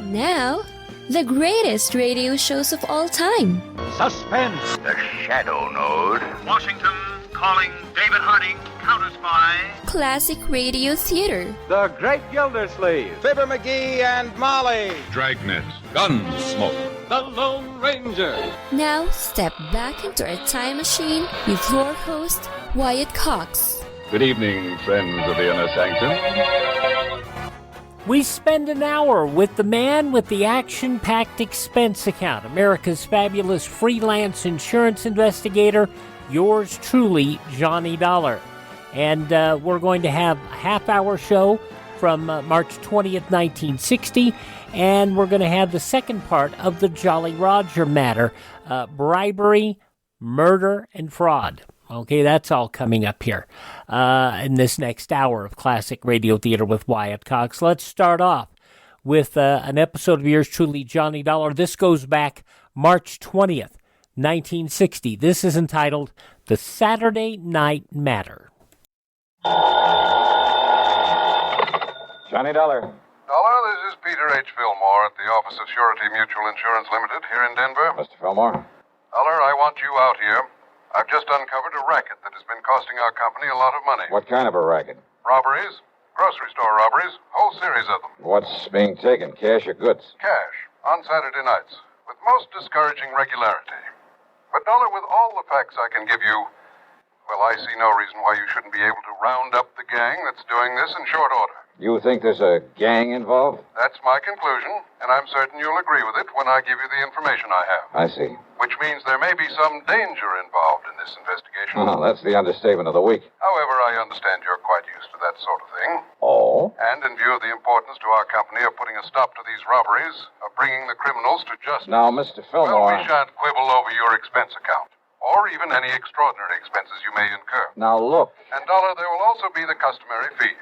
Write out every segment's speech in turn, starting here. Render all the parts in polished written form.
Now, the greatest radio shows of all time. Suspense. The Shadow Node. Washington calling David Harding, Counter Spy. Classic radio theater. The Great Gildersleeve. Fibber McGee and Molly. Dragnet. Gunsmoke. The Lone Ranger. Now, step back into a time machine with your host, Wyatt Cox. Good evening, friends of the Inner Sanctum. We spend an hour with the man with the action-packed expense account, America's fabulous freelance insurance investigator, yours truly, Johnny Dollar. And we're going to have a half-hour show from March 20th, 1960, and we're going to have the second part of the Jolly Roger matter, bribery, murder, and fraud. Okay, that's all coming up here in this next hour of Classic Radio Theater with Wyatt Cox. Let's start off with an episode of yours truly, Johnny Dollar. This goes back March 20th, 1960. This is entitled The Saturday Night Matter. Johnny Dollar. Dollar, this is Peter H. Fillmore at the Office of Surety Mutual Insurance Limited here in Denver. Mr. Fillmore. Dollar, I want you out here. I've just uncovered a racket that has been costing our company a lot of money. What kind of a racket? Robberies, grocery store robberies, whole series of them. What's being taken, cash or goods? Cash, on Saturday nights, with most discouraging regularity. But, Dollar, with all the facts I can give you, well, I see no reason why you shouldn't be able to round up the gang that's doing this in short order. You think there's a gang involved? That's my conclusion, and I'm certain you'll agree with it when I give you the information I have. I see. Which means there may be some danger involved in this investigation. Oh, that's the understatement of the week. However, I understand you're quite used to that sort of thing. Oh? And in view of the importance to our company of putting a stop to these robberies, of bringing the criminals to justice... Now, Mr. Well, Fillmore... we shan't quibble over your expense account, or even any extraordinary expenses you may incur. Now, look. And, Dollar, there will also be the customary fee.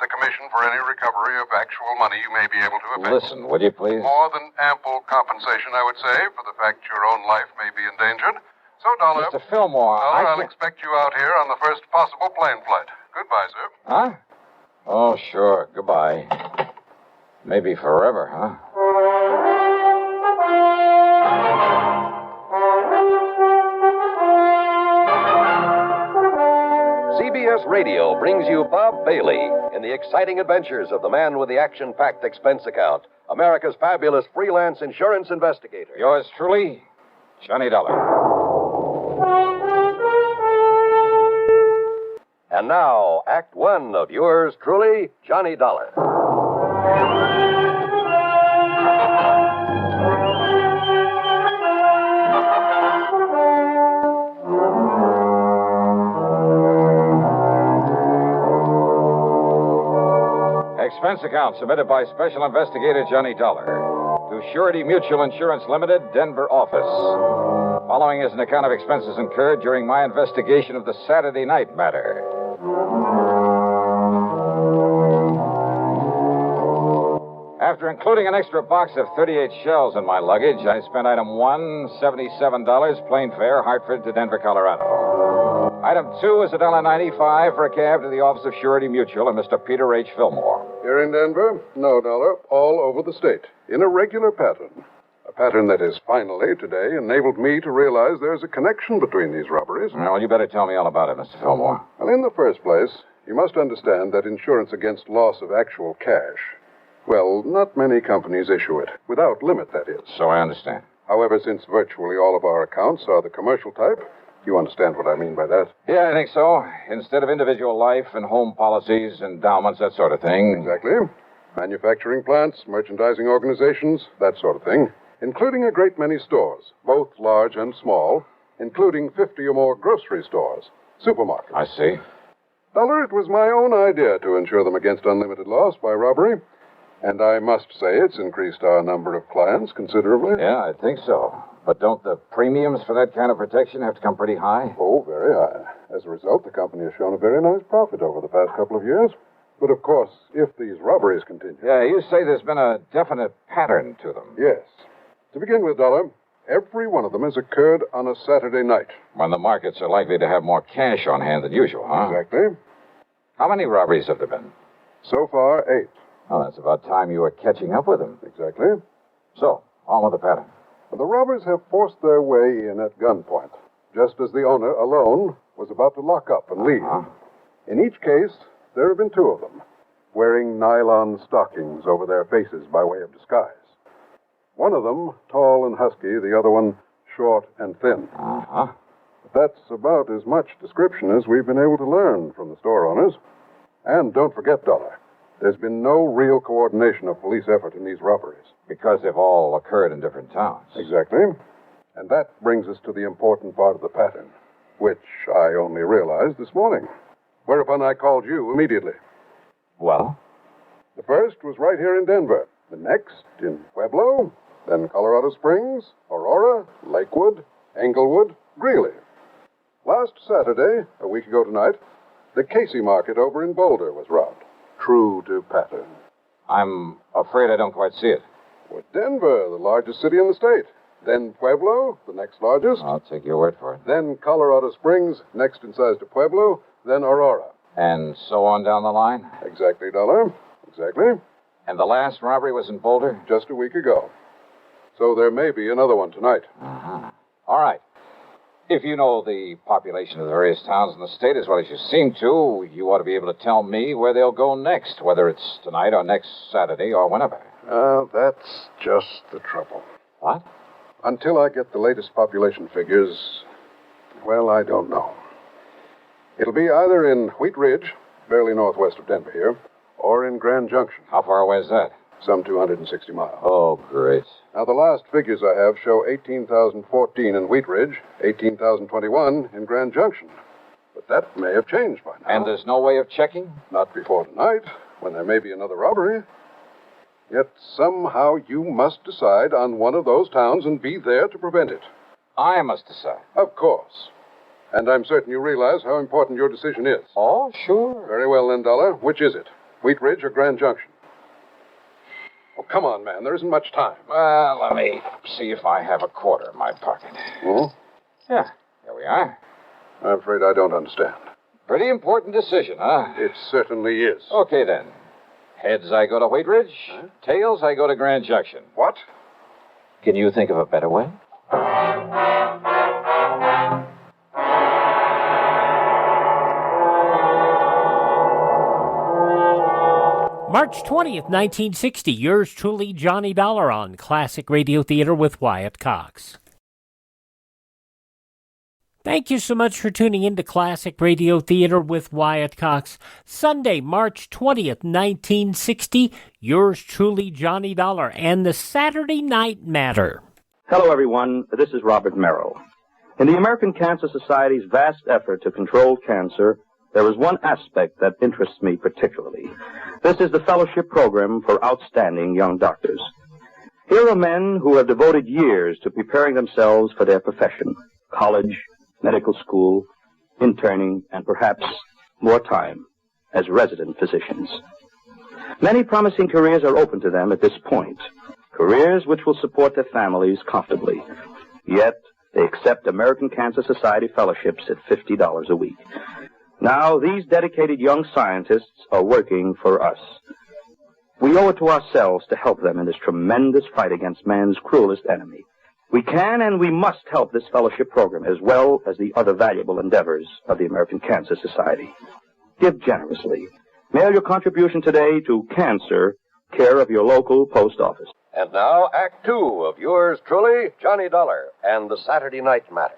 The commission for any recovery of actual money you may be able to effect. Listen, would you please? More than ample compensation, I would say, for the fact your own life may be endangered. So, Dollar... Mr. Fillmore, Dollar, I'll can't... expect you out here on the first possible plane flight. Goodbye, sir. Huh? Oh, sure. Goodbye. Maybe forever, huh? CBS Radio brings you Bob Bailey in the exciting adventures of the man with the action-packed expense account, America's fabulous freelance insurance investigator. Yours truly, Johnny Dollar. And now, Act One of yours truly, Johnny Dollar. Expense account submitted by Special Investigator Johnny Dollar to Surety Mutual Insurance Limited, Denver office. Following is an account of expenses incurred during my investigation of the Saturday night matter. After including an extra box of 38 shells in my luggage, I spent item 1, $77, plane fare, Hartford to Denver, Colorado. Item 2 is $1.95 for a cab to the office of Surety Mutual and Mr. Peter H. Fillmore. Here in Denver? No, Dollar. All over the state. In a regular pattern. A pattern that has finally, today, enabled me to realize there's a connection between these robberies. Well, you better tell me all about it, Mr. Fillmore. Well, in the first place, you must understand that insurance against loss of actual cash, well, not many companies issue it. Without limit, that is. So I understand. However, since virtually all of our accounts are the commercial type, you understand what I mean by that? Yeah, I think so. Instead of individual life and home policies, endowments, that sort of thing. Exactly. Manufacturing plants, merchandising organizations, that sort of thing. Including a great many stores, both large and small, including 50 or more grocery stores, supermarkets. I see. Dollar, it was my own idea to insure them against unlimited loss by robbery. And I must say it's increased our number of clients considerably. Yeah, I think so. But don't the premiums for that kind of protection have to come pretty high? Oh, very high. As a result, the company has shown a very nice profit over the past couple of years. But, of course, if these robberies continue... Yeah, you say there's been a definite pattern to them. Yes. To begin with, Dollar, every one of them has occurred on a Saturday night. When the markets are likely to have more cash on hand than usual, huh? Exactly. How many robberies have there been? So far, 8. Well, that's about time you were catching up with them. Exactly. So, on with the pattern. The robbers have forced their way in at gunpoint, just as the owner, alone, was about to lock up and leave. In each case, there have been two of them, wearing nylon stockings over their faces by way of disguise. One of them, tall and husky, the other one, short and thin. That's about as much description as we've been able to learn from the store owners. And don't forget, Dollar, there's been no real coordination of police effort in these robberies. Because they've all occurred in different towns. Exactly. And that brings us to the important part of the pattern, which I only realized this morning. Whereupon I called you immediately. Well? The first was right here in Denver. The next in Pueblo, then Colorado Springs, Aurora, Lakewood, Englewood, Greeley. Last Saturday, a week ago tonight, the Casey Market over in Boulder was robbed. True to pattern. I'm afraid I don't quite see it. With Denver, the largest city in the state. Then Pueblo, the next largest. I'll take your word for it. Then Colorado Springs, next in size to Pueblo. Then Aurora. And so on down the line? Exactly, Dollar. Exactly. And the last robbery was in Boulder? Just a week ago. So there may be another one tonight. All right. If you know the population of the various towns in the state as well as you seem to, you ought to be able to tell me where they'll go next, whether it's tonight or next Saturday or whenever. That's just the trouble. What? Until I get the latest population figures, well, I don't know. It'll be either in Wheat Ridge, barely northwest of Denver here, or in Grand Junction. How far away is that? Some 260 miles. Oh, great. Now, the last figures I have show 18,014 in Wheat Ridge, 18,021 in Grand Junction. But that may have changed by now. And there's no way of checking? Not before tonight, when there may be another robbery. Yet somehow you must decide on one of those towns and be there to prevent it. I must decide. Of course. And I'm certain you realize how important your decision is. Oh, sure. Very well, then, Dollar. Which is it? Wheat Ridge or Grand Junction? Oh, come on, man. There isn't much time. Well, let me see if I have a quarter in my pocket. Yeah, here we are. I'm afraid I don't understand. Pretty important decision, huh? It certainly is. Okay, then. Heads, I go to Wheat Ridge. Tails, I go to Grand Junction. What? Can you think of a better way? March 20th, 1960. Yours truly, Johnny Dollar on Classic Radio Theater with Wyatt Cox. Thank you so much for tuning in to Classic Radio Theater with Wyatt Cox. Sunday, March 20th, 1960. Yours truly, Johnny Dollar, and the Saturday Night Matter. Hello, everyone. This is Robert Merrill. In the American Cancer Society's vast effort to control cancer, there is one aspect that interests me particularly. This is the fellowship program for outstanding young doctors. Here are men who have devoted years to preparing themselves for their profession, college, medical school, interning, and perhaps more time as resident physicians. Many promising careers are open to them at this point, careers which will support their families comfortably. Yet, they accept American Cancer Society fellowships at $50 a week. Now, these dedicated young scientists are working for us. We owe it to ourselves to help them in this tremendous fight against man's cruelest enemy. We can and we must help this fellowship program as well as the other valuable endeavors of the American Cancer Society. Give generously. Mail your contribution today to Cancer, care of your local post office. And now, Act Two of yours truly, Johnny Dollar and the Saturday Night Matter.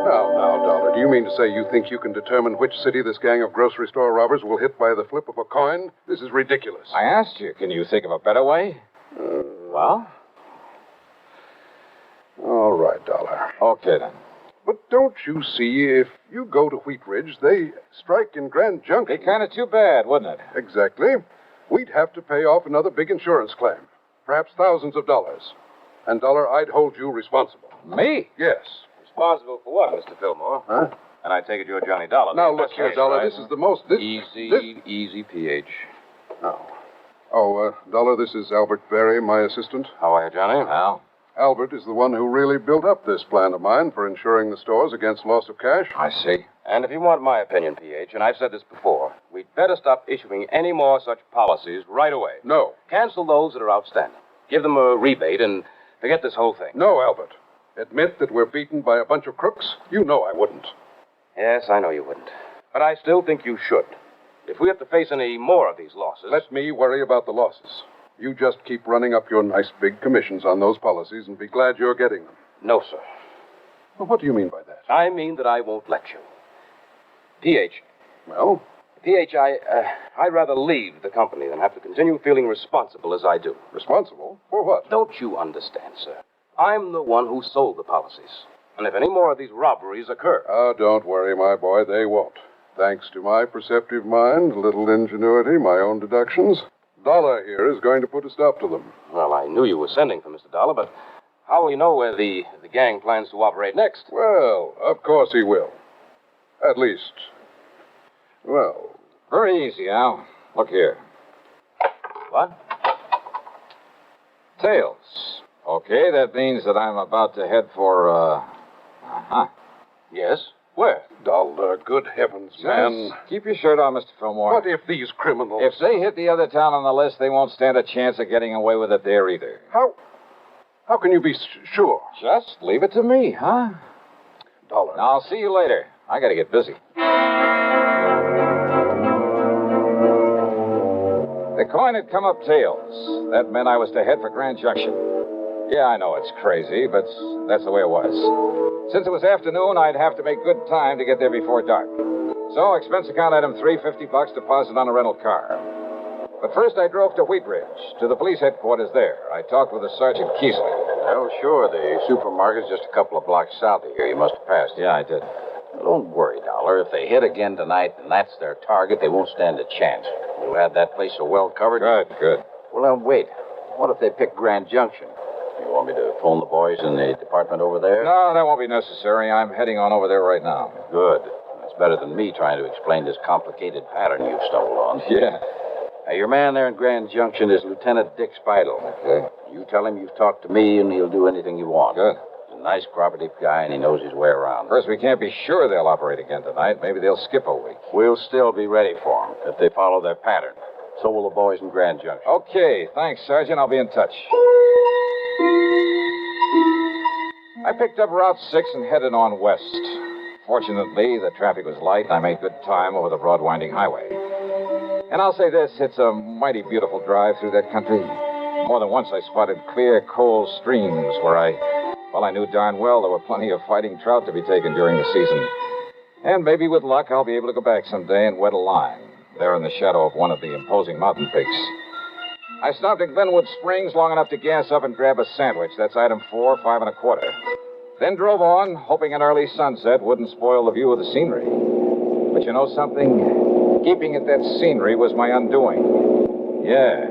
Now, Dollar, do you mean to say you think you can determine which city this gang of grocery store robbers will hit by the flip of a coin? This is ridiculous. I asked you, can you think of a better way? Well? All right, Dollar. Okay, then. But don't you see, if you go to Wheat Ridge, they strike in Grand Junction. Be kind of too bad, wouldn't it? Exactly. We'd have to pay off another big insurance claim. Perhaps thousands of dollars. And, Dollar, I'd hold you responsible. Me? Yes. Responsible for what, Mr. Fillmore? Huh? And I take it you're Johnny Dollar. Now, look here, Dollar, right? this is the most... Easy, PH. Oh, Dollar, this is Albert Berry, my assistant. How are you, Johnny? Well, Albert is the one who really built up this plan of mine for insuring the stores against loss of cash. I see. And if you want my opinion, PH, and I've said this before, we'd better stop issuing any more such policies right away. No. Cancel those that are outstanding. Give them a rebate and forget this whole thing. No, Albert. Admit that we're beaten by a bunch of crooks? You know I wouldn't. Yes, I know you wouldn't. But I still think you should. If we have to face any more of these losses... Let me worry about the losses. You just keep running up your nice big commissions on those policies and be glad you're getting them. No, sir. Well, what do you mean by that? I mean that I won't let you. PH. Well? PH, I'd rather leave the company than have to continue feeling responsible as I do. Responsible? For what? Don't you understand, sir? I'm the one who sold the policies. And if any more of these robberies occur... Oh, don't worry, my boy. They won't. Thanks to my perceptive mind, a little ingenuity, my own deductions, Dollar here is going to put a stop to them. Well, I knew you were sending for Mr. Dollar, but how will he know where the gang plans to operate next? Well, of course he will. At least, well... Very easy, Al. Look here. What? Tails. Okay, that means that I'm about to head for, Yes? Where? Dollar, good heavens, man. Just keep your shirt on, Mr. Fillmore. What if these criminals... If they hit the other town on the list, they won't stand a chance of getting away with it there either. How can you be sure? Just leave it to me, huh? Dollar. Now, I'll see you later. I gotta get busy. The coin had come up tails. That meant I was to head for Grand Junction. Yeah, I know it's crazy, but that's the way it was. Since it was afternoon, I'd have to make good time to get there before dark. So, expense account item $350 deposit on a rental car. But first I drove to Wheat Ridge, to the police headquarters there. I talked with a Sergeant Keesley. Oh, sure. The supermarket's just a couple of blocks south of here. You must have passed. Yeah, I did. Well, don't worry, Dollar. If they hit again tonight and that's their target, they won't stand a chance. You had that place so well covered. Good. Well, now, wait. What if they pick Grand Junction? You want me to phone the boys in the department over there? No, that won't be necessary. I'm heading on over there right now. Good. That's better than me trying to explain this complicated pattern you've stumbled on. Yeah. Now, your man there in Grand Junction is Lieutenant Dick Speidel. Okay. You tell him you've talked to me, and he'll do anything you want. Good. He's a nice, cooperative guy, and he knows his way around. First, we can't be sure they'll operate again tonight. Maybe they'll skip a week. We'll still be ready for them if they follow their pattern. So will the boys in Grand Junction. Okay. Thanks, Sergeant. I'll be in touch. I picked up Route 6 and headed on west. Fortunately, the traffic was light, and I made good time over the broad winding highway. And I'll say this, it's a mighty beautiful drive through that country. More than once I spotted clear, cold streams where I knew darn well there were plenty of fighting trout to be taken during the season. And maybe with luck, I'll be able to go back someday and wet a line, there in the shadow of one of the imposing mountain peaks. I stopped at Glenwood Springs long enough to gas up and grab a sandwich. That's item 4, 5 1/4. Then drove on, hoping an early sunset wouldn't spoil the view of the scenery. But you know something? Keeping at that scenery was my undoing. Yeah,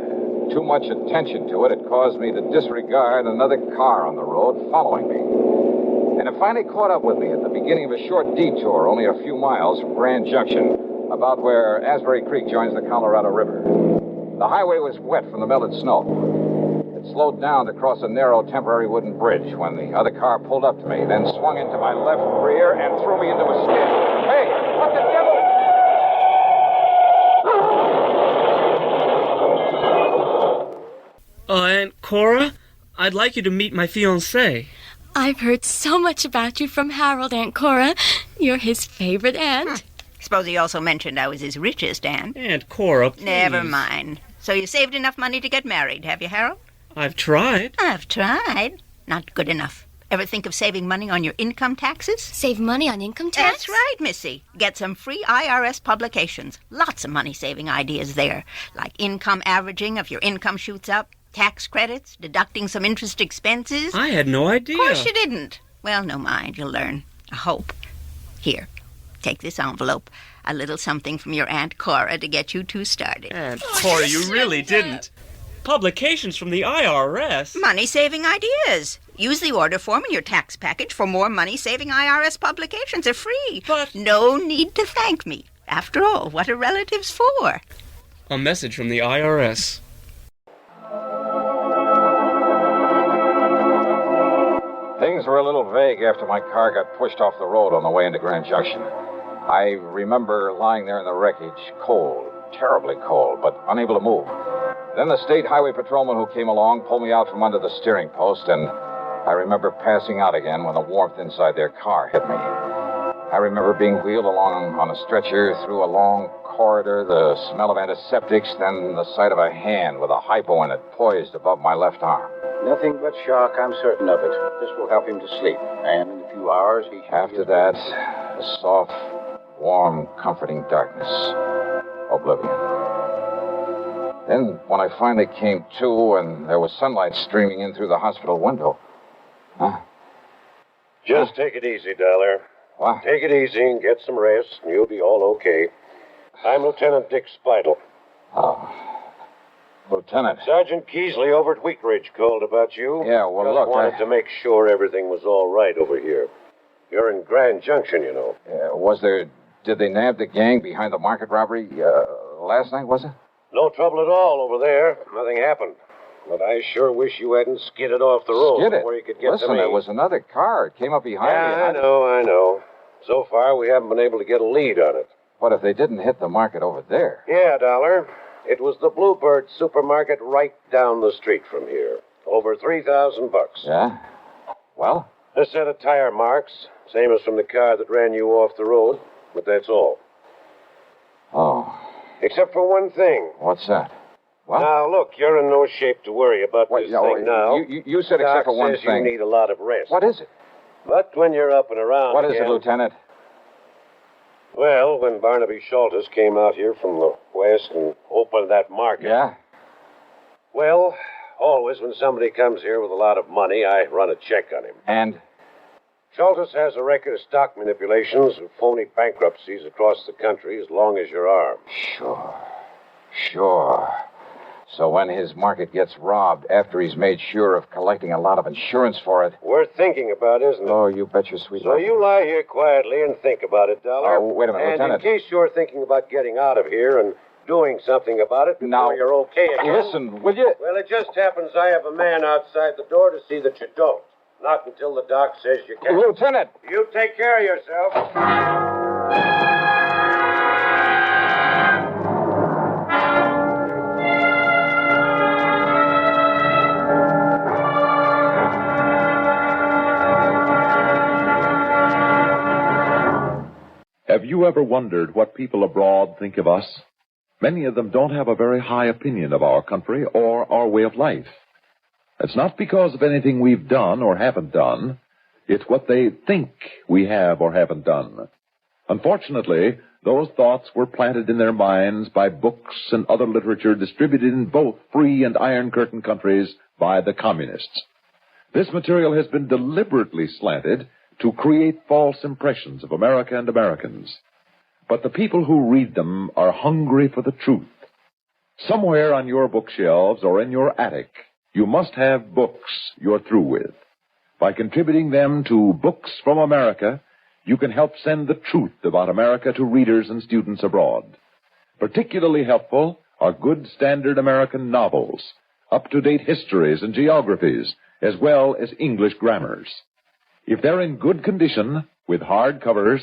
too much attention to it had caused me to disregard another car on the road following me. And it finally caught up with me at the beginning of a short detour, only a few miles from Grand Junction, about where Asbury Creek joins the Colorado River. The highway was wet from the melted snow. It slowed down to cross a narrow temporary wooden bridge when the other car pulled up to me, then swung into my left rear and threw me into a skid. Hey, what the devil? Aunt Cora, I'd like you to meet my fiancé. I've heard so much about you from Harold, Aunt Cora. You're his favorite aunt. Suppose he also mentioned I was his richest aunt. Aunt Cora, please. Never mind. So you saved enough money to get married, have you, Harold? I've tried. I've tried. Not good enough. Ever think of saving money on your income taxes? Save money on income tax? That's right, Missy. Get some free IRS publications. Lots of money-saving ideas there, like income averaging if your income shoots up, tax credits, deducting some interest expenses. I had no idea. Of course you didn't. Well, no mind, you'll learn. I hope. Here, take this envelope. A little something from your Aunt Cora to get you two started. Aunt Cora, you really didn't. Publications from the IRS. Money-saving ideas. Use the order form in your tax package for more money-saving IRS publications. They're free. But... no need to thank me. After all, what are relatives for? A message from the IRS. Things were a little vague after my car got pushed off the road on the way into Grand Junction. I remember lying there in the wreckage, cold, terribly cold, but unable to move. Then the state highway patrolman who came along pulled me out from under the steering post, and I remember passing out again when the warmth inside their car hit me. I remember being wheeled along on a stretcher through a long corridor, the smell of antiseptics, then the sight of a hand with a hypo in it poised above my left arm. Nothing but shock, I'm certain of it. This will help him to sleep, and in a few hours he should After that, a soft, warm, comforting darkness. Oblivion. Then, when I finally came to and there was sunlight streaming in through the hospital window... Huh? Just take it easy, Dollar. What? Take it easy and get some rest, and you'll be all okay. I'm Lieutenant Dick Spidle. Oh. Lieutenant. Sergeant Keesley over at Wheat Ridge called about you. Yeah, well, Just look, wanted to make sure everything was all right over here. You're in Grand Junction, you know. Did they nab the gang behind the market robbery last night, was it? No trouble at all over there. Nothing happened. But I sure wish you hadn't skidded off the road before you could get Listen, to me. there was another car. It came up behind me. Yeah, I know. So far, we haven't been able to get a lead on it. But if they didn't hit the market over there... Yeah, Dollar. It was the Bluebird supermarket right down the street from here. Over $3,000. Yeah? Well? A set of tire marks, same as from the car that ran you off the road, but that's all. Oh. Except for one thing. What's that? What? Now, look, you're in no shape to worry about this thing now. You said except for one Doc says thing. You need a lot of rest. What is it? But when you're up and around What is it, Lieutenant? Well, when Barnaby Schultes came out here from the west and opened that market... Yeah? Well, always when somebody comes here with a lot of money, I run a check on him. And? Schultes has a record of stock manipulations and phony bankruptcies across the country as long as your arm. Sure. So when his market gets robbed after he's made sure of collecting a lot of insurance for it... Worth thinking about, isn't it? Oh, you bet your sweet So life. you lie here quietly and think about it, Dollar. Oh, wait a minute, and Lieutenant. in case you're thinking about getting out of here and doing something about it before you're okay again... Listen, will you... Well, it just happens I have a man outside the door to see that you don't. Not until the doc says you can. Lieutenant! You take care of yourself. Have you ever wondered what people abroad think of us? Many of them don't have a very high opinion of our country or our way of life. It's not because of anything we've done or haven't done. It's what they think we have or haven't done. Unfortunately, those thoughts were planted in their minds by books and other literature distributed in both free and Iron Curtain countries by the communists. This material has been deliberately slanted to create false impressions of America and Americans. But the people who read them are hungry for the truth. Somewhere on your bookshelves or in your attic, you must have books you're through with. By contributing them to Books from America, you can help send the truth about America to readers and students abroad. Particularly helpful are good standard American novels, up-to-date histories and geographies, as well as English grammars. If they're in good condition, with hard covers,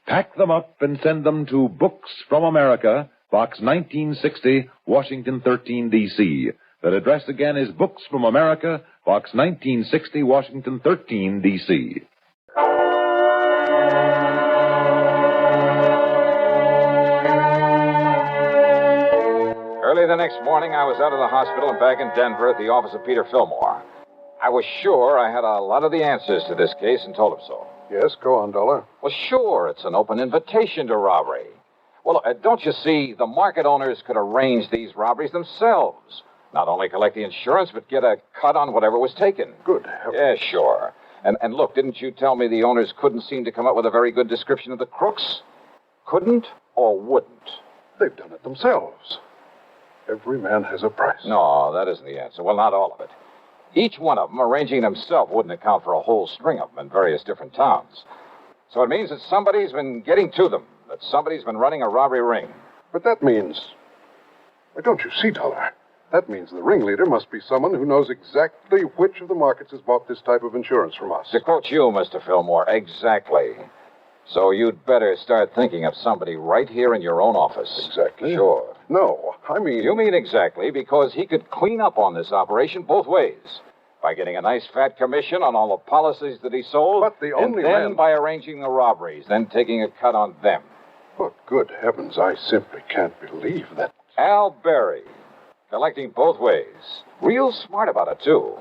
pack them up and send them to Books from America, Box 1960, Washington 13, D.C. That address again is Books from America, Box 1960, Washington 13, D.C. Early the next morning, I was out of the hospital and back in Denver at the office of Peter Fillmore. I was sure I had a lot of the answers to this case and told him so. Yes, go on, Dollar. Well, sure, it's an open invitation to robbery. Well, don't you see, the market owners could arrange these robberies themselves. Not only collect the insurance, but get a cut on whatever was taken. Good. Yeah, sure. And look, didn't you tell me the owners couldn't seem to come up with a very good description of the crooks? Couldn't or wouldn't? They've done it themselves. Every man has a price. No, that isn't the answer. Well, not all of it. Each one of them, arranging himself, wouldn't account for a whole string of them in various different towns. So it means that somebody's been getting to them, that somebody's been running a robbery ring. But that means... Why, don't you see, Dollar? That means the ringleader must be someone who knows exactly which of the markets has bought this type of insurance from us. To quote you, Mr. Fillmore, exactly. So you'd better start thinking of somebody right here in your own office. Exactly? Sure. No, I mean... You mean exactly, because he could clean up on this operation both ways. By getting a nice fat commission on all the policies that he sold. But the only and then man... by arranging the robberies, then taking a cut on them. But good heavens, I simply can't believe that... Al Berry. Collecting both ways. Real smart about it, too.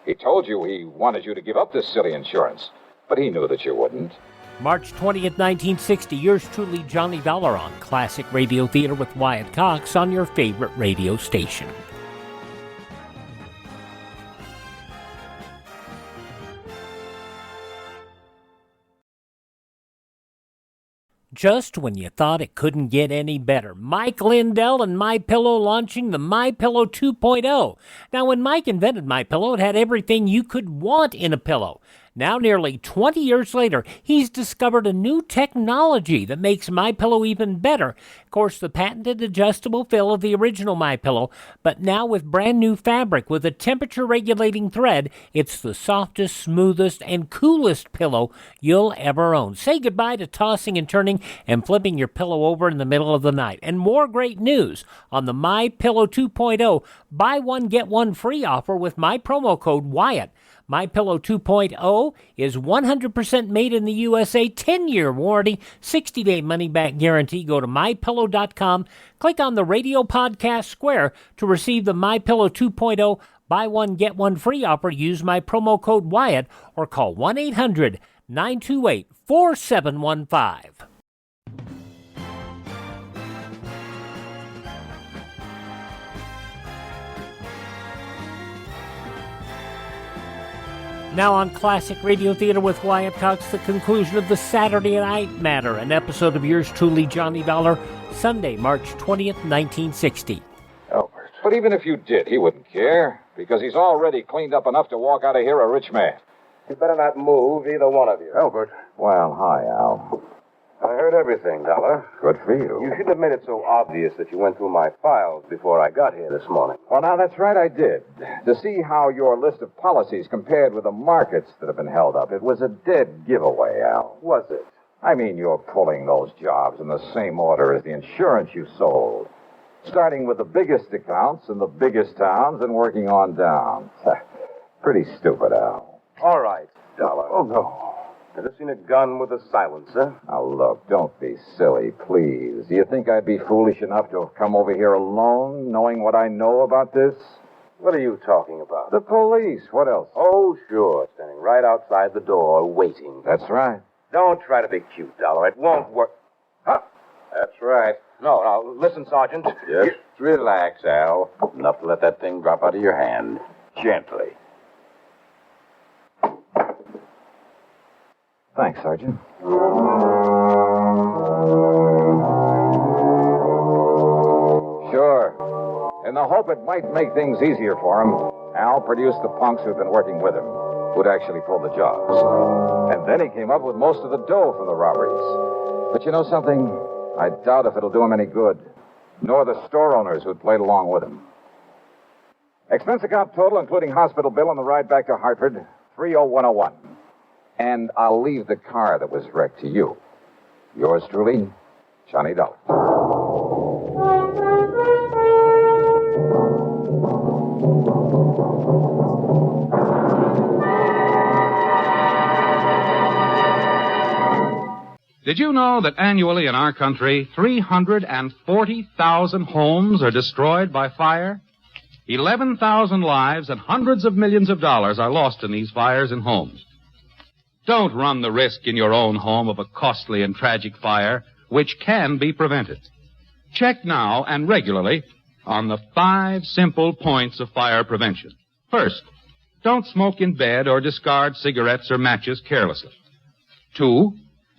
He told you he wanted you to give up this silly insurance, but he knew that you wouldn't. March 20th, 1960, yours truly, Johnny Dollar, on Classic Radio Theater with Wyatt Cox on your favorite radio station. Just when you thought it couldn't get any better, Mike Lindell and MyPillow launching the MyPillow 2.0. Now, when Mike invented MyPillow, it had everything you could want in a pillow. Now, nearly 20 years later, he's discovered a new technology that makes MyPillow even better. Of course, the patented adjustable fill of the original MyPillow, but now with brand new fabric with a temperature-regulating thread, it's the softest, smoothest, and coolest pillow you'll ever own. Say goodbye to tossing and turning and flipping your pillow over in the middle of the night. And more great news on the MyPillow 2.0 buy one, get one free offer with my promo code Wyatt. MyPillow 2.0 is 100% made in the USA, 10-year warranty, 60-day money-back guarantee. Go to MyPillow.com, click on the radio podcast square to receive the MyPillow 2.0 buy one, get one free offer. Use my promo code Wyatt or call 1-800-928-4715. Now on Classic Radio Theater with Wyatt Cox, the conclusion of the Saturday Night Matter, an episode of yours truly, Johnny Dollar, Sunday, March 20th, 1960. Albert. But even if you did, he wouldn't care, because he's already cleaned up enough to walk out of here a rich man. You better not move, either one of you. Albert. Well, hi, Al. I heard everything, Dollar. Good for you. You shouldn't have made it so obvious that you went through my files before I got here this morning. Well, now, that's right, I did. To see how your list of policies compared with the markets that have been held up, it was a dead giveaway, Al. Was it? I mean, you're pulling those jobs in the same order as the insurance you sold. Starting with the biggest accounts in the biggest towns and working on down. Pretty stupid, Al. All right, Dollar. Oh, no. Ever seen a gun with a silencer? Now, look, don't be silly, please. Do you think I'd be foolish enough to have come over here alone, knowing what I know about this? What are you talking about? The police. What else? Oh, sure. Standing right outside the door, waiting. That's right. Don't try to be cute, Dollar. It won't work. Huh? That's right. No, now, listen, Sergeant. Just relax, Al. Enough to let that thing drop out of your hand. Gently. Thanks, Sergeant. Sure. In the hope it might make things easier for him, Al produced the punks who'd been working with him, who'd actually pulled the jobs. And then he came up with most of the dough for the robberies. But you know something? I doubt if it'll do him any good, nor the store owners who'd played along with him. Expense account total, including hospital bill and the ride back to Hartford, $30101. And I'll leave the car that was wrecked to you. Yours truly, Johnny Dollar. Did you know that annually in our country, 340,000 homes are destroyed by fire? 11,000 lives and hundreds of millions of dollars are lost in these fires in homes. Don't run the risk in your own home of a costly and tragic fire, which can be prevented. Check now and regularly on the 5 simple points of fire prevention. First, don't smoke in bed or discard cigarettes or matches carelessly. 2,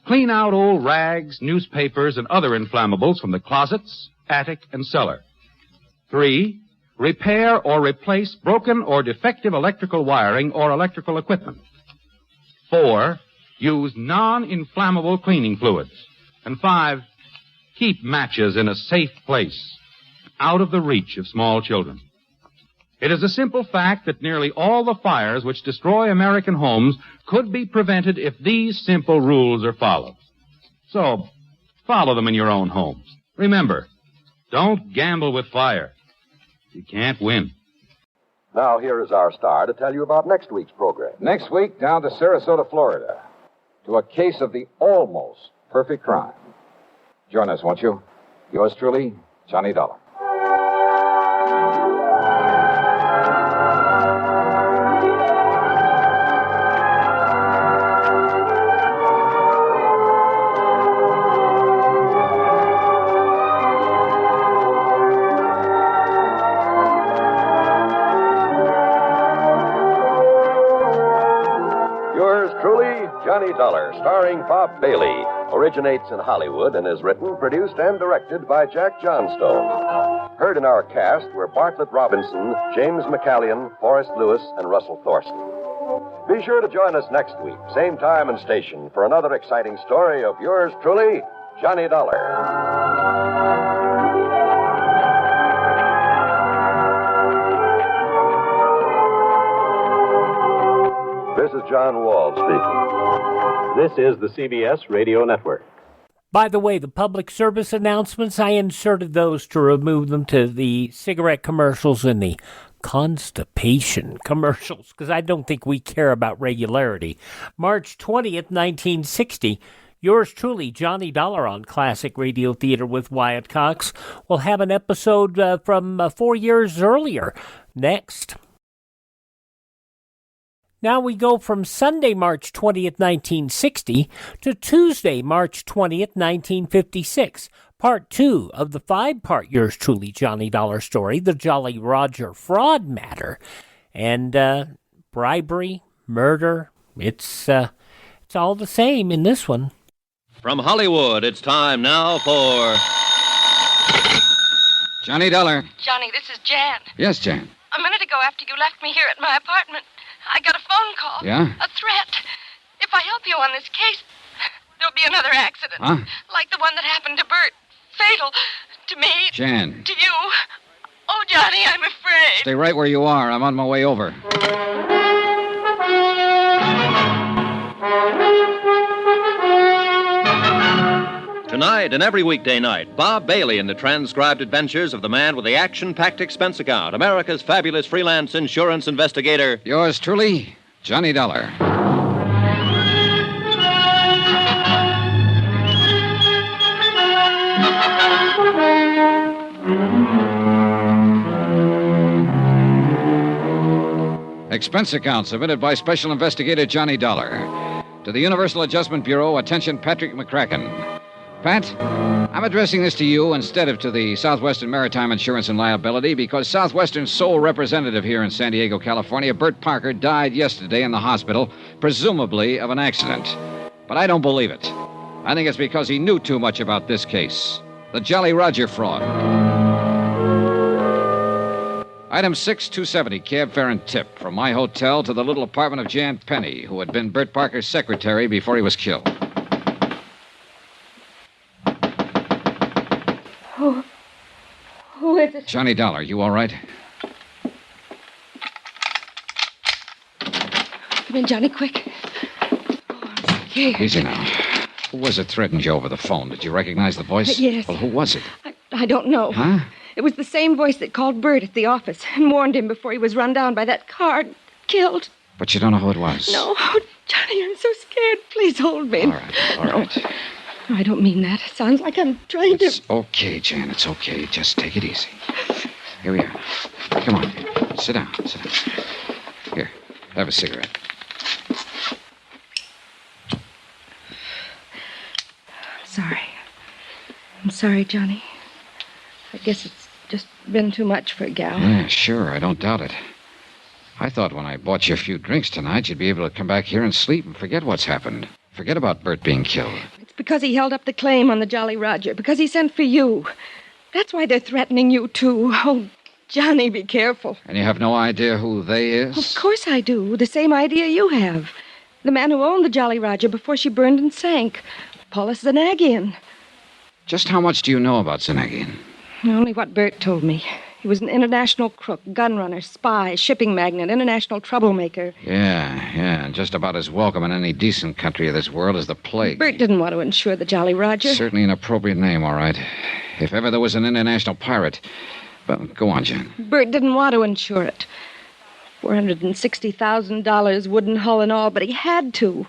clean out old rags, newspapers, and other inflammables from the closets, attic, and cellar. 3, repair or replace broken or defective electrical wiring or electrical equipment. 4, use non-inflammable cleaning fluids. And 5, keep matches in a safe place, out of the reach of small children. It is a simple fact that nearly all the fires which destroy American homes could be prevented if these simple rules are followed. So, follow them in your own homes. Remember, don't gamble with fire. You can't win. Now, here is our star to tell you about next week's program. Next week, down to Sarasota, Florida, to a case of the almost perfect crime. Join us, won't you? Yours truly, Johnny Dollar. Johnny Dollar, starring Bob Bailey, originates in Hollywood and is written, produced, and directed by Jack Johnstone. Heard in our cast were Bartlett Robinson, James McCallion, Forrest Lewis, and Russell Thorson. Be sure to join us next week, same time and station, for another exciting story of yours truly, Johnny Dollar. This is John Wall speaking. This is the CBS Radio Network. By the way, the public service announcements, I inserted those to remove them to the cigarette commercials and the constipation commercials, because I don't think we care about regularity. March 20th, 1960, yours truly, Johnny Dollar on Classic Radio Theater with Wyatt Cox, will have an episode from 4 years earlier next. Now we go from Sunday, March 20th, 1960 to Tuesday, March 20th, 1956. Part 2 of the 5-part yours truly Johnny Dollar story, the Jolly Roger fraud matter. And bribery, murder, it's all the same in this one. From Hollywood, it's time now for Johnny Dollar. Johnny, this is Jan. Yes, Jan. A minute ago, after you left me here at my apartment, I got a phone call. Yeah? A threat. If I help you on this case, there'll be another accident. Huh? Like the one that happened to Bert. Fatal. To me. Jan. To you. Oh, Johnny, I'm afraid. Stay right where you are. I'm on my way over. Tonight and every weekday night, Bob Bailey in the transcribed adventures of the man with the action-packed expense account, America's fabulous freelance insurance investigator. Yours truly, Johnny Dollar. Expense account submitted by Special Investigator Johnny Dollar. To the Universal Adjustment Bureau, attention Patrick McCracken. Pat, I'm addressing this to you instead of to the Southwestern Maritime Insurance and Liability because Southwestern's sole representative here in San Diego, California, Bert Parker, died yesterday in the hospital, presumably of an accident. But I don't believe it. I think it's because he knew too much about this case. The Jolly Roger fraud. Item 6270, cab fare and tip from my hotel to the little apartment of Jan Penny, who had been Bert Parker's secretary before he was killed. Who is it? Johnny Dollar, you all right? Come in, Johnny, quick. Oh, I'm scared. Easy now. Who was it threatened you over the phone? Did you recognize the voice? Yes. Well, who was it? I don't know. Huh? It was the same voice that called Bert at the office and warned him before he was run down by that car and killed. But you don't know who it was? No. Oh, Johnny, I'm so scared. Please hold me. All right. No, I don't mean that. It sounds like I'm trying to... It's okay, Jan. It's okay. Just take it easy. Here we are. Come on. Sit down. Here, have a cigarette. I'm sorry, Johnny. I guess it's just been too much for a gal. Yeah, sure. I don't doubt it. I thought when I bought you a few drinks tonight, you'd be able to come back here and sleep and forget what's happened. Forget about Bert being killed. It's because he held up the claim on the Jolly Roger. Because he sent for you. That's why they're threatening you, too. Oh, Johnny, be careful. And you have no idea who they is? Of course I do. The same idea you have. The man who owned the Jolly Roger before she burned and sank. Paulus Zanegian. Just how much do you know about Zanegian? Only what Bert told me. He was an international crook, gun runner, spy, shipping magnate, international troublemaker. Yeah, and just about as welcome in any decent country of this world as the plague. Bert didn't want to insure the Jolly Roger. Certainly an appropriate name, all right. If ever there was an international pirate. But go on, Jen. Bert didn't want to insure it. $460,000 wooden hull and all, but he had to.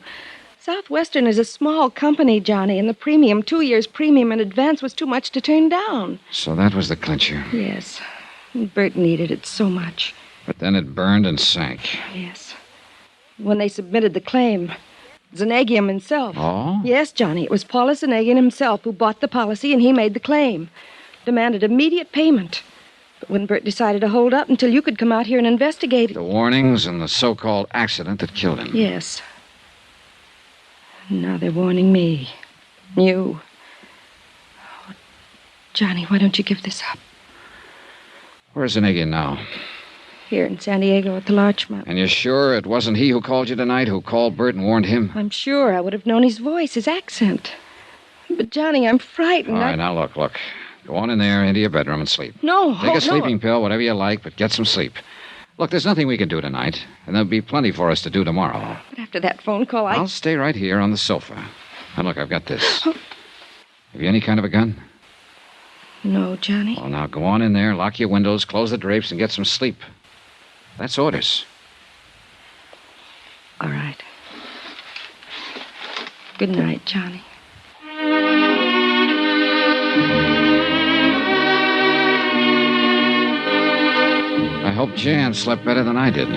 Southwestern is a small company, Johnny, and the premium, 2 years premium in advance, was too much to turn down. So that was the clincher. Yes. And Bert needed it so much. But then it burned and sank. Yes. When they submitted the claim, Zanegian himself. Oh? Yes, Johnny, it was Paulus Zanegian himself who bought the policy, and he made the claim. Demanded immediate payment. But when Bert decided to hold up until you could come out here and investigate it. The warnings and the so-called accident that killed him. Yes. Now they're warning me. You. Oh, Johnny, why don't you give this up? Where's Zanegian now? Here in San Diego at the Larchmont. And you're sure it wasn't he who called you tonight, who called Bert and warned him? I'm sure. I would have known his voice, his accent. But, Johnny, I'm frightened. All right, now look. Go on in there into your bedroom and sleep. No, Take a sleeping pill, whatever you like, but get some sleep. Look, there's nothing we can do tonight, and there'll be plenty for us to do tomorrow. But after that phone call, I'll stay right here on the sofa. And look, I've got this. Have you any kind of a gun? No, Johnny. Well, now go on in there, lock your windows, close the drapes, and get some sleep. That's orders. All right. Good night, Johnny. I hope Jan slept better than I did.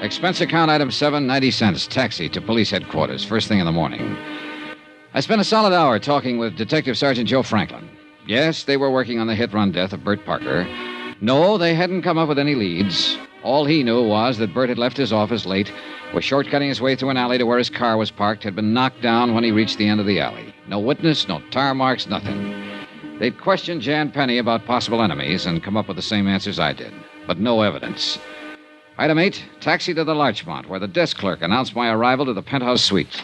Expense account item 7, 90 cents. Taxi to police headquarters, first thing in the morning. I spent a solid hour talking with Detective Sergeant Joe Franklin. Yes, they were working on the hit-run death of Bert Parker. No, they hadn't come up with any leads. All he knew was that Bert had left his office late, was shortcutting his way through an alley to where his car was parked, had been knocked down when he reached the end of the alley. No witness, no tar marks, nothing. They'd questioned Jan Penny about possible enemies and come up with the same answers I did, but no evidence. Item 8, taxi to the Larchmont, where the desk clerk announced my arrival to the penthouse suite.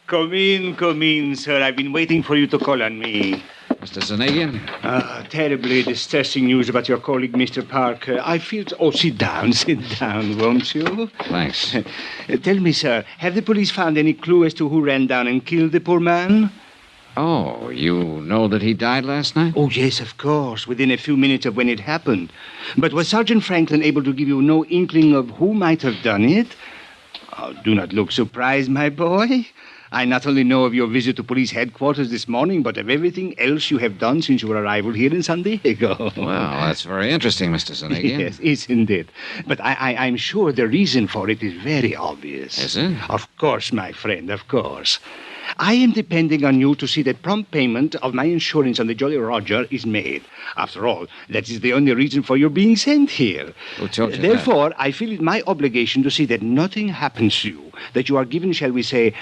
Come in, sir. I've been waiting for you to call on me. Mr. Zanegian? Terribly distressing news about your colleague, Mr. Parker. I feel... Oh, sit down, won't you? Thanks. Tell me, sir, have the police found any clue as to who ran down and killed the poor man? Oh, you know that he died last night? Oh, yes, of course, within a few minutes of when it happened. But was Sergeant Franklin able to give you no inkling of who might have done it? Oh, do not look surprised, my boy. I not only know of your visit to police headquarters this morning, but of everything else you have done since your arrival here in San Diego. Well, that's very interesting, Mr. Zanegian. Yes, isn't it? But I'm sure the reason for it is very obvious. Is it? Of course, my friend, of course. I am depending on you to see that prompt payment of my insurance on the Jolly Roger is made. After all, that is the only reason for your being sent here. Who told you Therefore, I feel it my obligation to see that nothing happens to you, that you are given, shall we say,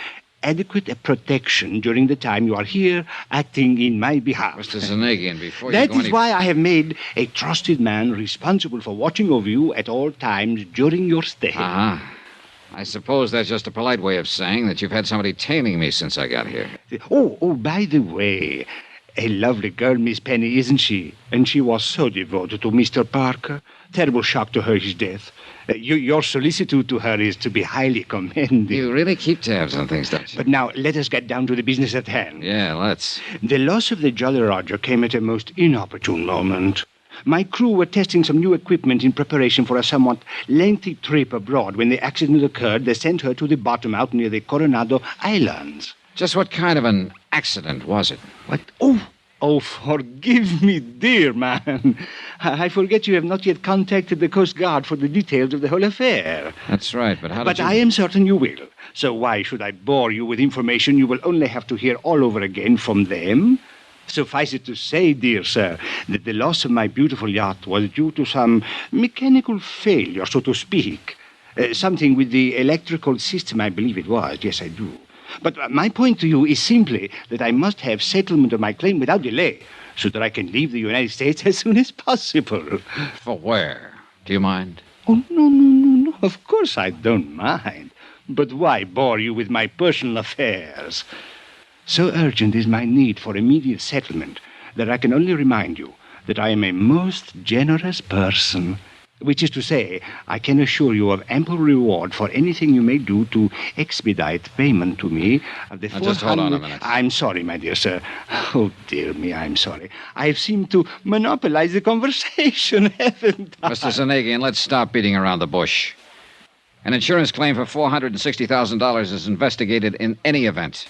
adequate protection during the time you are here acting in my behalf. Mr. Zanegian, before you That go is why I have made a trusted man responsible for watching over you at all times during your stay. Uh-huh. I suppose that's just a polite way of saying that you've had somebody tailing me since I got here. Oh, by the way, a lovely girl, Miss Penny, isn't she? And she was so devoted to Mr. Parker. Terrible shock to her, his death. Your solicitude to her is to be highly commended. You really keep tabs on things, don't you? But now, let us get down to the business at hand. Yeah, let's. The loss of the Jolly Roger came at a most inopportune moment. My crew were testing some new equipment in preparation for a somewhat lengthy trip abroad. When the accident occurred, they sent her to the bottom out near the Coronado Islands. Just what kind of an accident was it? What? Oh, forgive me, dear man. I forget you have not yet contacted the Coast Guard for the details of the whole affair. That's right, but how did But I am certain you will. So why should I bore you with information you will only have to hear all over again from them? Suffice it to say, dear sir, that the loss of my beautiful yacht was due to some mechanical failure, so to speak. Something with the electrical system, I believe it was. Yes, I do. But my point to you is simply that I must have settlement of my claim without delay, so that I can leave the United States as soon as possible. For where? Do you mind? Oh, no. Of course I don't mind. But why bore you with my personal affairs? So urgent is my need for immediate settlement that I can only remind you that I am a most generous person. Which is to say, I can assure you of ample reward for anything you may do to expedite payment to me of the Now, just hold on a 400 minute. I'm sorry, my dear sir. Oh, dear me, I'm sorry. I've seemed to monopolize the conversation, haven't I? Mr. Zanegian, let's stop beating around the bush. An insurance claim for $460,000 is investigated in any event.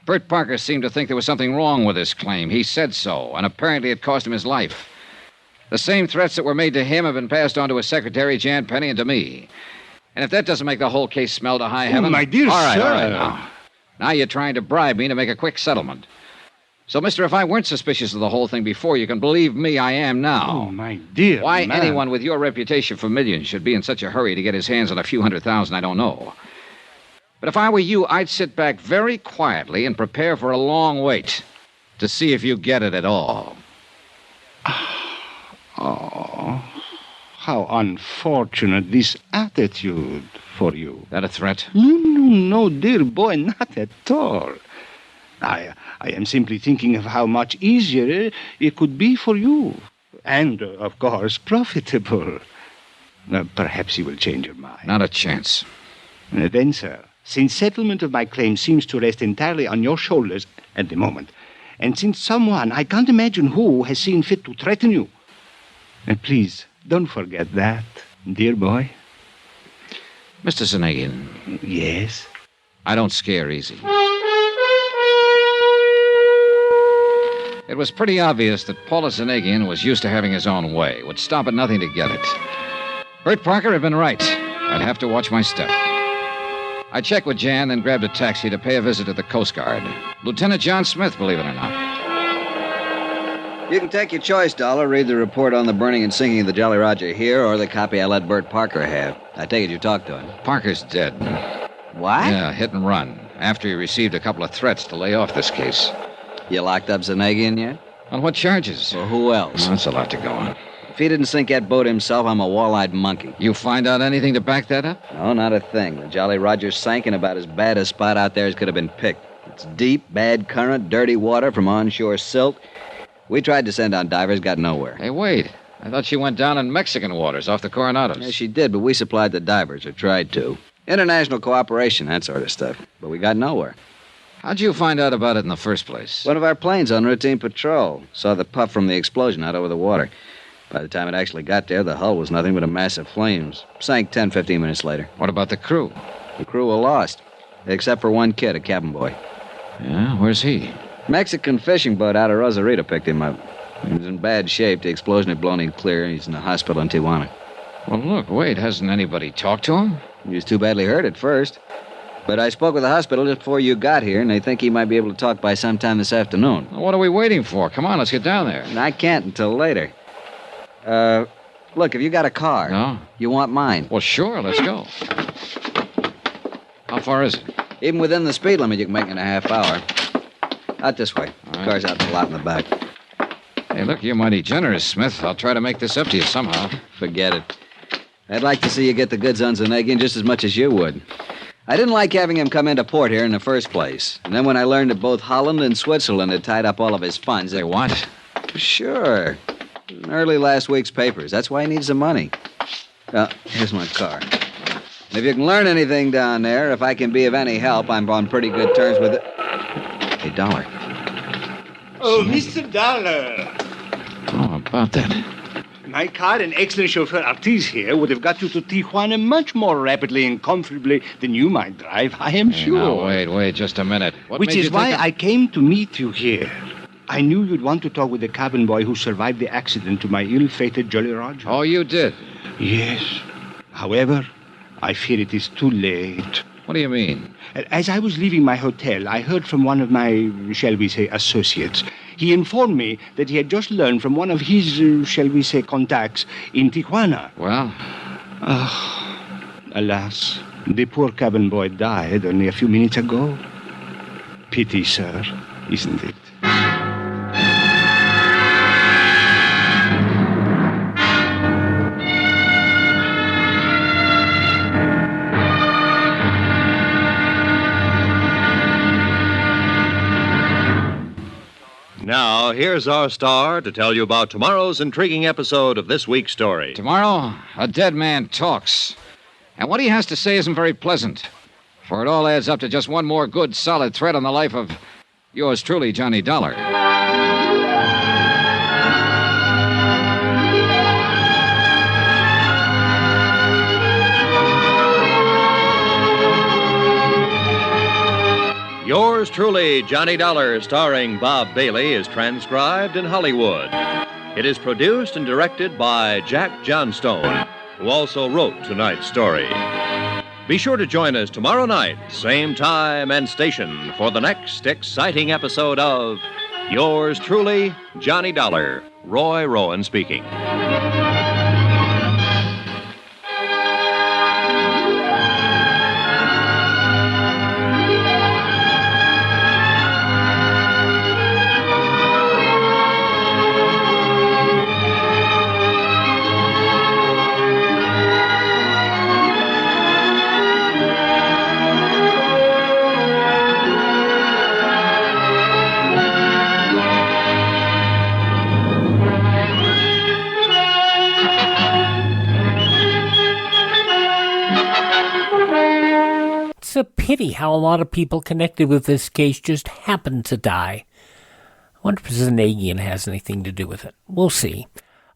Bert Parker seemed to think there was something wrong with his claim. He said so, and apparently it cost him his life. The same threats that were made to him have been passed on to his secretary, Jan Penny, and to me. And if that doesn't make the whole case smell to high heaven... my dear all right, sir. All right, now you're trying to bribe me to make a quick settlement. So, mister, if I weren't suspicious of the whole thing before, you can believe me, I am now. Oh, my dear Why man. anyone with your reputation for millions should be in such a hurry to get his hands on a few $100,000, I don't know. But if I were you, I'd sit back very quietly and prepare for a long wait to see if you get it at all. Oh, how unfortunate this attitude for you. That a threat? No, dear boy, not at all. I am simply thinking of how much easier it could be for you. And, of course, profitable. Perhaps you will change your mind. Not a chance. Then, sir, since settlement of my claim seems to rest entirely on your shoulders at the moment, and since someone, I can't imagine who, has seen fit to threaten you, please, don't forget that, dear boy. Mr. Zanegian. Yes? I don't scare easy. It was pretty obvious that Paula Zanegian was used to having his own way, would stop at nothing to get it. Bert Parker had been right. I'd have to watch my step. I checked with Jan, then grabbed a taxi to pay a visit to the Coast Guard. Lieutenant John Smith, believe it or not. You can take your choice, Dollar. Read the report on the burning and sinking of the Jolly Roger here, or the copy I let Bert Parker have. I take it you talked to him. Parker's dead. What? Yeah, hit and run, after he received a couple of threats to lay off this case. You locked up Zanegian yet? On what charges? Well, who else? Well, that's a lot to go on. If he didn't sink that boat himself, I'm a wall-eyed monkey. You find out anything to back that up? No, not a thing. The Jolly Roger sank in about as bad a spot out there as could have been picked. It's deep, bad current, dirty water from onshore silt. We tried to send on divers, got nowhere. Hey, wait. I thought she went down in Mexican waters off the Coronados. Yeah, she did, but we supplied the divers, or tried to. International cooperation, that sort of stuff. But we got nowhere. How'd you find out about it in the first place? One of our planes on routine patrol saw the puff from the explosion out over the water. By the time it actually got there, the hull was nothing but a mass of flames. Sank 10, 15 minutes later. What about the crew? The crew were lost, except for one kid, a cabin boy. Yeah, where's he? Mexican fishing boat out of Rosarito picked him up. He was in bad shape. The explosion had blown him clear. He's in the hospital in Tijuana. Well, look, wait, hasn't anybody talked to him? He was too badly hurt at first. But I spoke with the hospital just before you got here, and they think he might be able to talk by sometime this afternoon. Well, what are we waiting for? Come on, let's get down there. And I can't until later. Look, if you got a car... No? You want mine? Well, sure, let's go. How far is it? Even within the speed limit, you can make it in a half hour. Out this way. All right. Car's out in the lot in the back. Hey, look, you're mighty generous, Smith. I'll try to make this up to you somehow. Forget it. I'd like to see you get the goods on Zanegian just as much as you would. I didn't like having him come into port here in the first place. And then when I learned that both Holland and Switzerland had tied up all of his funds... They what? Sure. In early last week's papers. That's why he needs the money. Here's my car. And if you can learn anything down there, if I can be of any help, I'm on pretty good terms with it. Hey, Dollar. Oh, Mr. Dollar. Oh, about that. My car and excellent chauffeur Ortiz here would have got you to Tijuana much more rapidly and comfortably than you might drive, I am sure. Now, wait just a minute. Which is why I came to meet you here. I knew you'd want to talk with the cabin boy who survived the accident to my ill-fated Jolly Roger. Oh, you did? Yes. However, I fear it is too late. What do you mean? As I was leaving my hotel, I heard from one of my, shall we say, associates. He informed me that he had just learned from one of his, shall we say, contacts in Tijuana. Well? Alas, the poor cabin boy died only a few minutes ago. Pity, sir, isn't it? Now, here's our star to tell you about tomorrow's intriguing episode of this week's story. Tomorrow, a dead man talks. And what he has to say isn't very pleasant. For it all adds up to just one more good, solid thread on the life of yours truly, Johnny Dollar. Yours truly, Johnny Dollar, starring Bob Bailey, is transcribed in Hollywood. It is produced and directed by Jack Johnstone, who also wrote tonight's story. Be sure to join us tomorrow night, same time and station, for the next exciting episode of Yours truly, Johnny Dollar. Roy Rowan speaking. It's a pity how a lot of people connected with this case just happened to die. I wonder if Zanegian has anything to do with it. We'll see.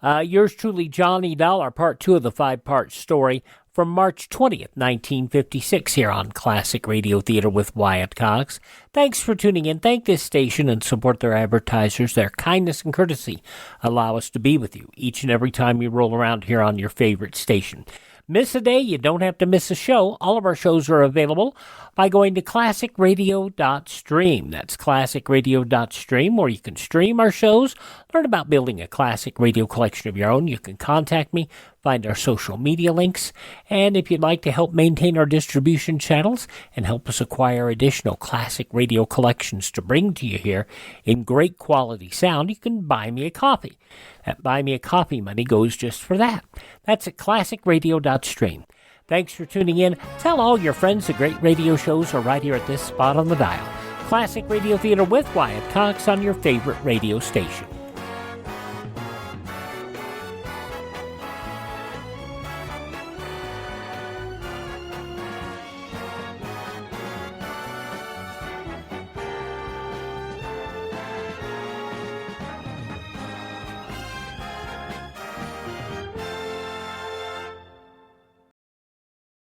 Yours truly, Johnny Dollar, part 2 of the 5-part story from March 20th, 1956, here on Classic Radio Theater with Wyatt Cox. Thanks for tuning in. Thank this station and support their advertisers. Their kindness and courtesy allow us to be with you each and every time you roll around here on your favorite station. Miss a day, you don't have to miss a show. All of our shows are available by going to classicradio.stream. That's classicradio.stream, where you can stream our shows, learn about building a classic radio collection of your own. You can contact me, find our social media links, and if you'd like to help maintain our distribution channels and help us acquire additional classic radio collections to bring to you here in great quality sound, you can buy me a coffee. That Buy Me a Coffee money goes just for that. That's at classicradio.stream. Thanks for tuning in. Tell all your friends the great radio shows are right here at this spot on the dial. Classic Radio Theater with Wyatt Cox on your favorite radio station.